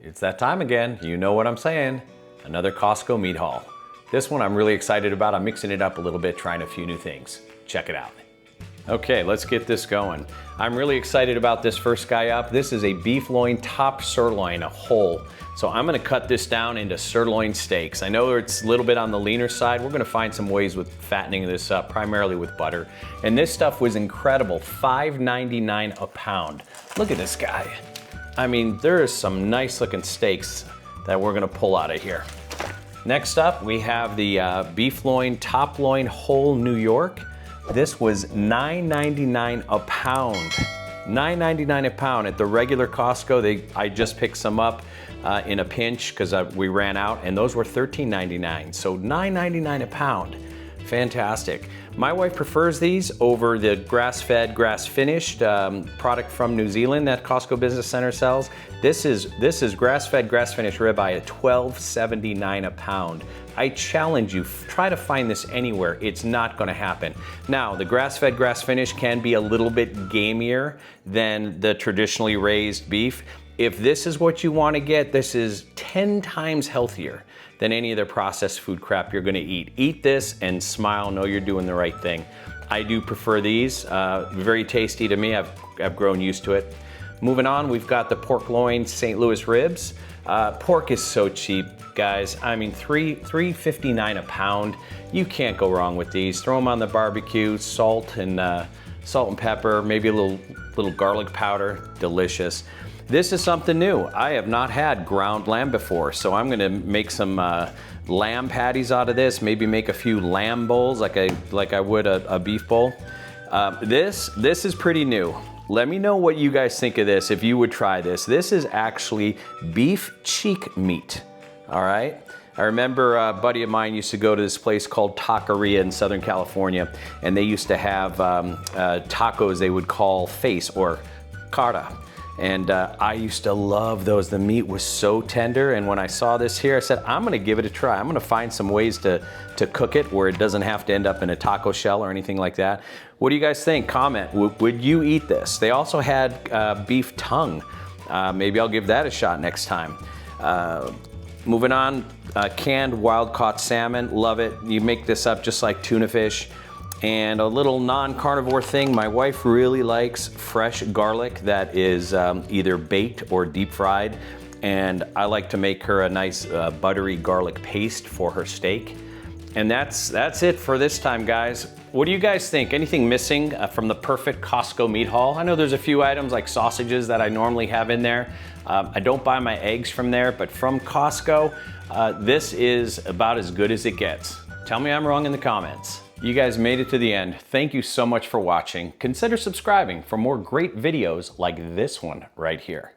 It's that time again. You know what I'm saying. Another Costco meat haul. This one I'm really excited about. I'm mixing it up a little bit, trying a few new things. Check it out. Okay, let's get this going. I'm really excited about this first guy up. This is a beef loin top sirloin, a whole. So I'm gonna cut this down into sirloin steaks. I know it's a little bit on the leaner side. We're gonna find some ways with fattening this up, primarily with butter. And this stuff was incredible, $5.99 a pound. Look at this guy. I mean, there is some nice looking steaks that we're gonna pull out of here. Next up, we have the beef loin, top loin, whole New York. This was $9.99 a pound. $9.99 a pound. At the regular Costco, I just picked some up in a pinch because we ran out, and those were $13.99. So $9.99 a pound. Fantastic. My wife prefers these over the grass-fed, grass-finished product from New Zealand that Costco Business Center sells. This is grass-fed, grass-finished ribeye at $12.79 a pound. I challenge you, try to find this anywhere. It's not gonna happen. Now, the grass-fed, grass-finished can be a little bit gamier than the traditionally raised beef. If this is what you wanna get, this is 10 times healthier than any of the processed food crap you're gonna eat. Eat this and smile, know you're doing the right thing. I do prefer these, very tasty to me. I've grown used to it. Moving on, we've got the pork loin St. Louis ribs. Pork is so cheap, guys. I mean, $3.59 a pound. You can't go wrong with these. Throw them on the barbecue, salt and pepper, maybe a little garlic powder, delicious. This is something new. I have not had ground lamb before, so I'm gonna make some lamb patties out of this, maybe make a few lamb bowls like I would a beef bowl. This is pretty new. Let me know what you guys think of this, if you would try this. This is actually beef cheek meat, all right? I remember a buddy of mine used to go to this place called Taqueria in Southern California, and they used to have tacos they would call face or cara. And I used to love those. The meat was so tender, and when I saw this here, I said, I'm gonna give it a try. I'm gonna find some ways to cook it where it doesn't have to end up in a taco shell or anything like that. What do you guys think? Comment, would you eat this? They also had beef tongue. Maybe I'll give that a shot next time. Moving on, canned wild-caught salmon, love it. You make this up just like tuna fish. And a little non-carnivore thing, my wife really likes fresh garlic that is either baked or deep fried. And I like to make her a nice buttery garlic paste for her steak. And that's it for this time, guys. What do you guys think? Anything missing from the perfect Costco meat haul? I know there's a few items like sausages that I normally have in there. I don't buy my eggs from there, but from Costco, this is about as good as it gets. Tell me I'm wrong in the comments. You guys made it to the end. Thank you so much for watching. Consider subscribing for more great videos like this one right here.